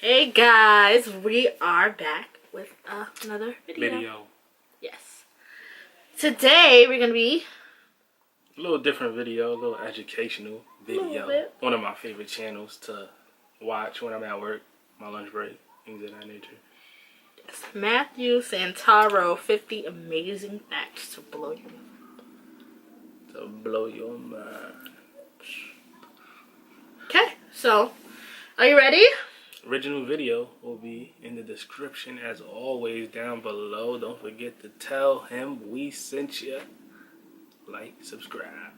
Hey guys, we are back with another video. Yes. Today we're gonna be a little different video, a little educational video. One of my favorite channels to watch when I'm at work, my lunch break, things of that nature. Yes. Matthew Santorum, 50 amazing facts to blow your mind. To blow your mind. Okay, so are you ready? Original video will be in the description as always down below. Don't forget to tell him we sent you. Like, subscribe.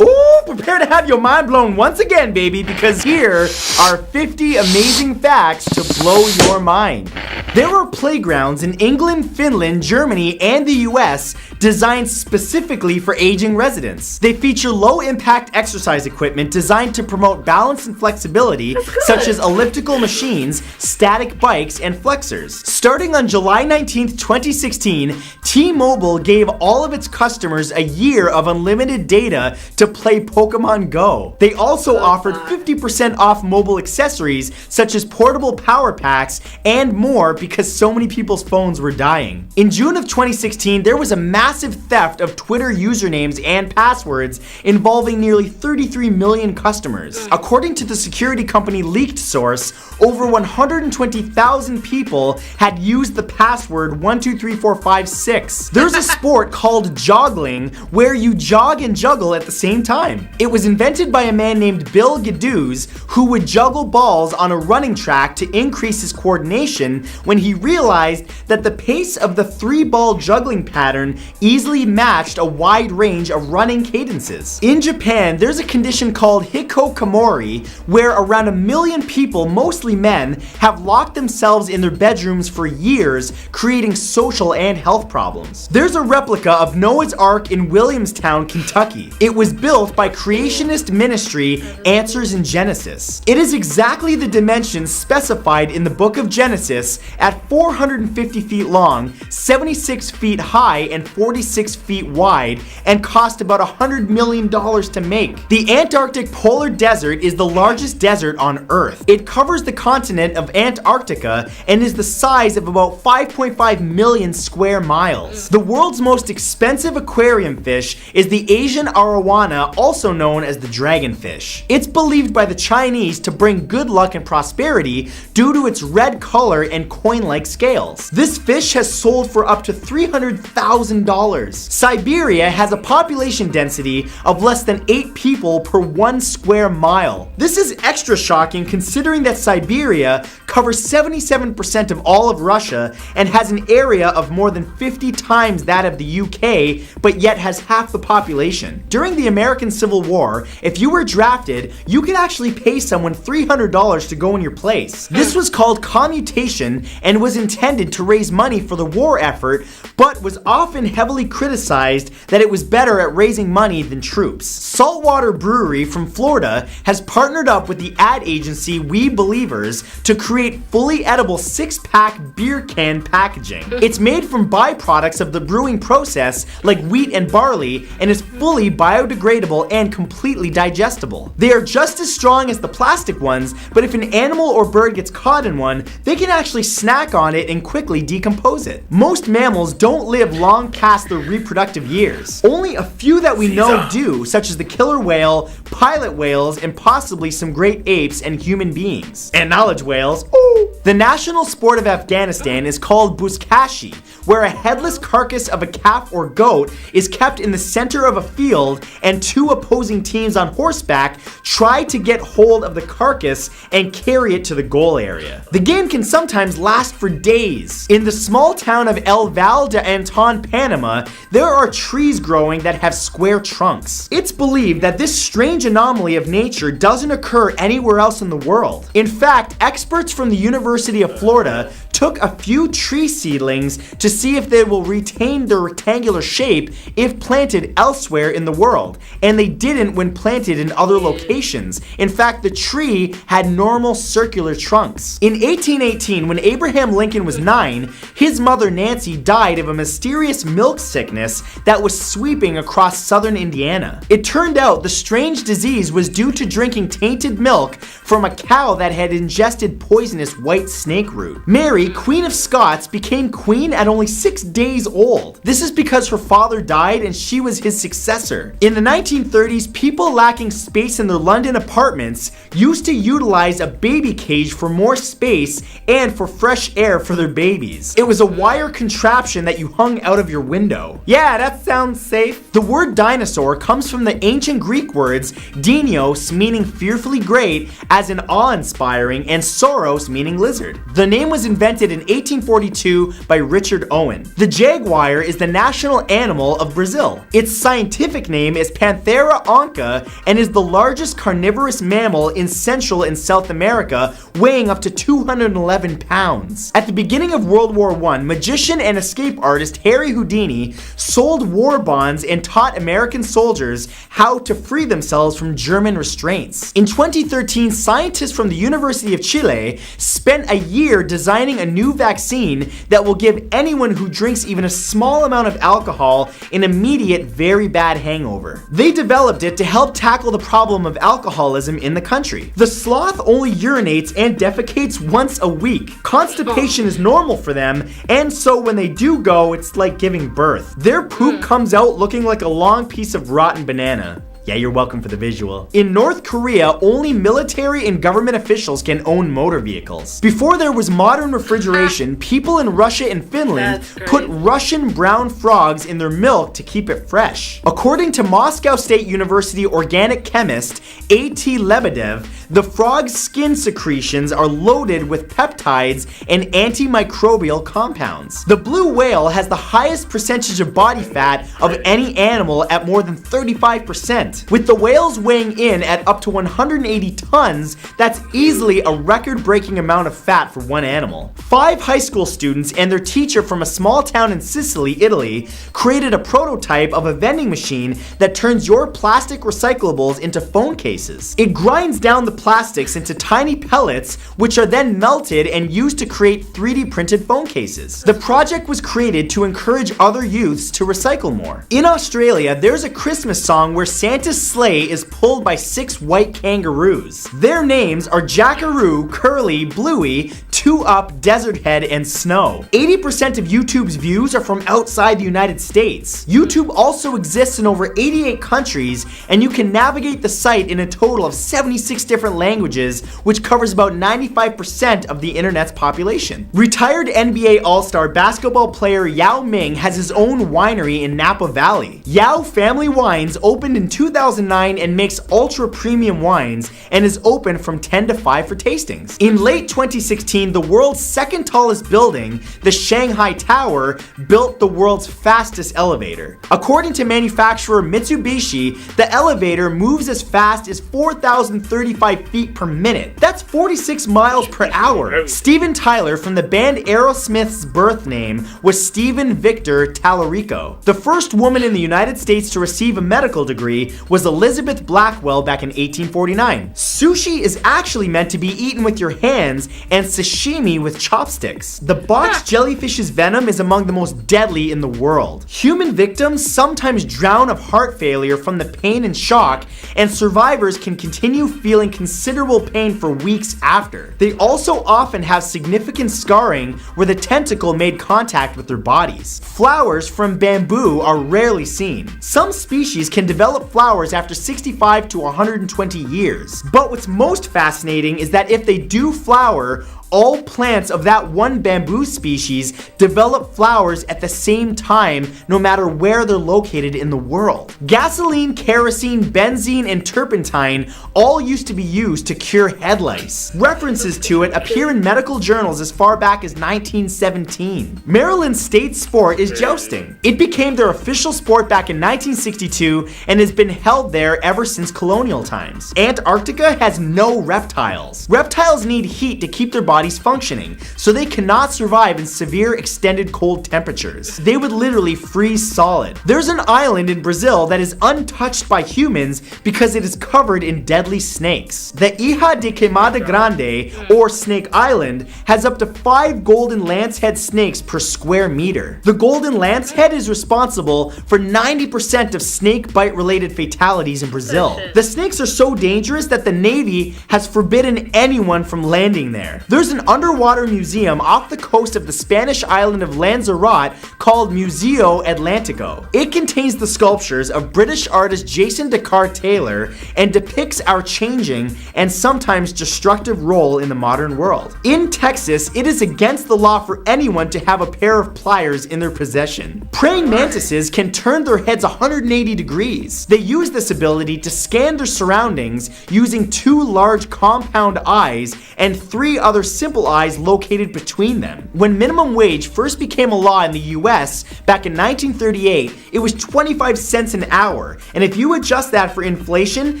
Ooh, prepare to have your mind blown once again, baby, because here are 50 amazing facts to blow your mind. There are playgrounds in England, Finland, Germany, and the US designed specifically for aging residents. They feature low-impact exercise equipment designed to promote balance and flexibility, such as elliptical machines, static bikes, and flexors. Starting on July 19th, 2016, T-Mobile gave all of its customers a year of unlimited data to play Pokemon Go. They also offered 50% off mobile accessories, such as portable power packs, and more because so many people's phones were dying. In June of 2016, there was a massive theft of Twitter usernames and passwords involving nearly 33 million customers. According to the security company Leaked Source, over 120,000 people had used the password 123456. There's a sport called joggling where you jog and juggle at the same time. It was invented by a man named Bill Gadduz, who would juggle balls on a running track to increase his coordination when he realized that the pace of the 3-ball juggling pattern easily matched a wide range of running cadences. In Japan, there's a condition called hikikomori, where around 1 million people, mostly men, have locked themselves in their bedrooms for years, creating social and health problems. There's a replica of Noah's Ark in Williamstown, Kentucky. It was built by creationist ministry Answers in Genesis. It is exactly the dimensions specified in the book of Genesis at 450 feet long, 76 feet high, and 46 feet wide, and cost about $100 million to make. The Antarctic Polar Desert is the largest desert on Earth. It covers the continent of Antarctica and is the size of about 5.5 million square miles. The world's most expensive aquarium fish is the Asian Arowana, also known as the dragonfish. It's believed by the Chinese to bring good luck and prosperity due to its red color and coin-like scales. This fish has sold for up to $300,000. Siberia has a population density of less than 8 people per 1 square mile. This is extra shocking considering that Siberia covers 77% of all of Russia and has an area of more than 50 times that of the UK, but yet has half the population. During the American Civil War, if you were drafted, you could actually pay someone $300 to go in your place. This was called commutation and was intended to raise money for the war effort, but was often heavily criticized that it was better at raising money than troops. Saltwater Brewery from Florida has partnered up with the ad agency We Believers to create fully edible 6-pack beer can packaging. It's made from byproducts of the brewing process like wheat and barley and is fully biodegradable and completely digestible. They are just as strong as the plastic ones, but if an animal or bird gets caught in one, they can actually snack on it and quickly decompose it. Most mammals don't live long past their reproductive years. Only a few that we know do, such as the killer whale, pilot whales, and possibly some great apes and human beings. And knowledge whales. Ooh. The national sport of Afghanistan is called buzkashi, where a headless carcass of a calf or goat is kept in the center of a field and 2 opposing teams on horseback try to get hold of the carcass and carry it to the goal area. The game can sometimes last for days. In the small town of El Val de Anton, Panama, there are trees growing that have square trunks. It's believed that this strange anomaly of nature doesn't occur anywhere else in the world. In fact, experts from the University of Florida took a few tree seedlings to see if they will retain their rectangular shape if planted elsewhere in the world, and they didn't when planted in other locations. In fact, the tree had normal circular trunks. In 1818, when Abraham Lincoln was 9, his mother Nancy died of a mysterious milk sickness that was sweeping across southern Indiana. It turned out the strange disease was due to drinking tainted milk from a cow that had ingested poisonous white snake root. Mary, Queen of Scots, became queen at only 6 days old. This is because her father died and she was his successor. In the 1930s, people lacking space in their London apartments used to utilize a baby cage for more space and for fresh air for their babies. It was a wire contraption that you hung out of your window. Yeah, that sounds safe. The word dinosaur comes from the ancient Greek words dinios, meaning fearfully great, as in awe-inspiring, and sauros, meaning lizard. The name was invented in 1842 by Richard Owen. The jaguar is the national animal of Brazil. Its scientific name is Panthera onca and is the largest carnivorous mammal in Central and South America, weighing up to 211 pounds. At the beginning of World War I, magician and escape artist Harry Houdini sold war bonds and taught American soldiers how to free themselves from German restraints. In 2013, scientists from the University of Chile spent a year designing a new vaccine that will give anyone who drinks even a small amount of alcohol an immediate, very bad hangover. They developed it to help tackle the problem of alcoholism in the country. The sloth only urinates and defecates once a week. Constipation is normal for them, and so when they do go, it's like giving birth. Their poop comes out looking like a long piece of rotten banana. Yeah, you're welcome for the visual. In North Korea, only military and government officials can own motor vehicles. Before there was modern refrigeration, people in Russia and Finland put Russian brown frogs in their milk to keep it fresh. According to Moscow State University organic chemist A.T. Lebedev, the frog's skin secretions are loaded with peptides and antimicrobial compounds. The blue whale has the highest percentage of body fat of any animal at more than 35%. With the whales weighing in at up to 180 tons, that's easily a record-breaking amount of fat for one animal. 5 high school students and their teacher from a small town in Sicily, Italy, created a prototype of a vending machine that turns your plastic recyclables into phone cases. It grinds down the plastics into tiny pellets, which are then melted and used to create 3D printed phone cases. The project was created to encourage other youths to recycle more. In Australia, there's a Christmas song where Santa's sleigh is pulled by 6 white kangaroos. Their names are Jackaroo, Curly, Bluey, 2-Up, Desert Head, and Snow. 80% of YouTube's views are from outside the United States. YouTube also exists in over 88 countries, and you can navigate the site in a total of 76 different languages, which covers about 95% of the internet's population. Retired NBA All-Star basketball player Yao Ming has his own winery in Napa Valley. Yao Family Wines opened in 2009 and makes ultra premium wines and is open from 10 to 5 for tastings. In late 2016, the world's second tallest building, the Shanghai Tower, built the world's fastest elevator. According to manufacturer Mitsubishi, the elevator moves as fast as 4,035 feet per minute. That's 46 miles per hour. Steven Tyler from the band Aerosmith's birth name was Stephen Victor Tallarico. The first woman in the United States to receive a medical degree was Elizabeth Blackwell back in 1849. Sushi is actually meant to be eaten with your hands and sashimi with chopsticks. The box jellyfish's venom is among the most deadly in the world. Human victims sometimes drown of heart failure from the pain and shock, and survivors can continue feeling considerable pain for weeks after. They also often have significant scarring where the tentacle made contact with their bodies. Flowers from bamboo are rarely seen. Some species can develop flowers after 65 to 120 years. But what's most fascinating is that if they do flower, all plants of that one bamboo species develop flowers at the same time, no matter where they're located in the world. Gasoline, kerosene, benzene, and turpentine all used to be used to cure head lice. References to it appear in medical journals as far back as 1917. Maryland's state sport is jousting. It became their official sport back in 1962 and has been held there ever since colonial times. Antarctica has no reptiles. Reptiles need heat to keep their bodies bodies functioning, so they cannot survive in severe extended cold temperatures. They would literally freeze solid. There's an island in Brazil that is untouched by humans because it is covered in deadly snakes. The Ilha de Queimada Grande, or Snake Island, has up to 5 golden lancehead snakes per square meter. The golden lancehead is responsible for 90% of snake bite related fatalities in Brazil. The snakes are so dangerous that the Navy has forbidden anyone from landing there. There's an underwater museum off the coast of the Spanish island of Lanzarote called Museo Atlantico. It contains the sculptures of British artist Jason Descartes Taylor and depicts our changing and sometimes destructive role in the modern world. In Texas, it is against the law for anyone to have a pair of pliers in their possession. Praying mantises can turn their heads 180 degrees. They use this ability to scan their surroundings using 2 large compound eyes and 3 other simple eyes located between them. When minimum wage first became a law in the US back in 1938, it was 25 cents an hour, and if you adjust that for inflation,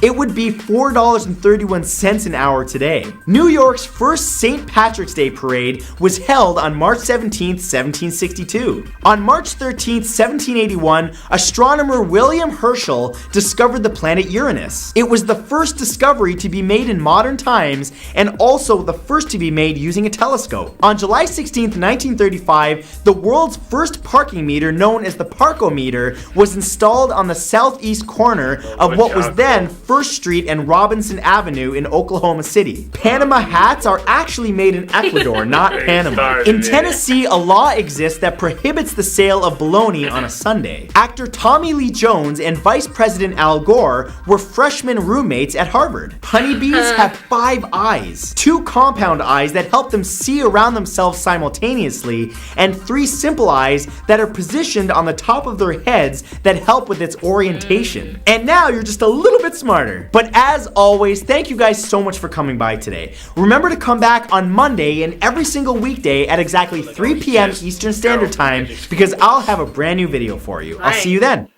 it would be $4.31 an hour today. New York's first St. Patrick's Day parade was held on March 17, 1762. On March 13, 1781, astronomer William Herschel discovered the planet Uranus. It was the first discovery to be made in modern times and also the first to be made using a telescope. On July 16, 1935, the world's first parking meter, known as the parkometer, was installed on the southeast corner of what was then 1st Street and Robinson Avenue in Oklahoma City. Panama hats are actually made in Ecuador, not Panama. In Tennessee, a law exists that prohibits the sale of bologna on a Sunday. Actor Tommy Lee Jones and Vice President Al Gore were freshman roommates at Harvard. Honeybees have 5 eyes, 2 compound eyes that help them see around themselves simultaneously, and 3 simple eyes that are positioned on the top of their heads that help with its orientation. And now you're just a little bit smarter. But as always, thank you guys so much for coming by today. Remember to come back on Monday and every single weekday at exactly 3 p.m. Eastern Standard Time because I'll have a brand new video for you. I'll see you then.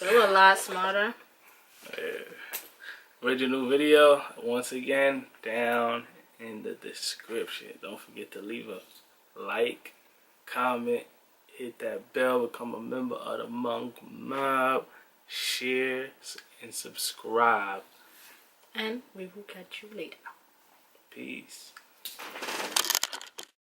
You're a lot smarter. Original video, once again, down in the description. Don't forget to leave a like, comment, hit that bell, become a member of the Monk Mob, share, and subscribe. And we will catch you later. Peace.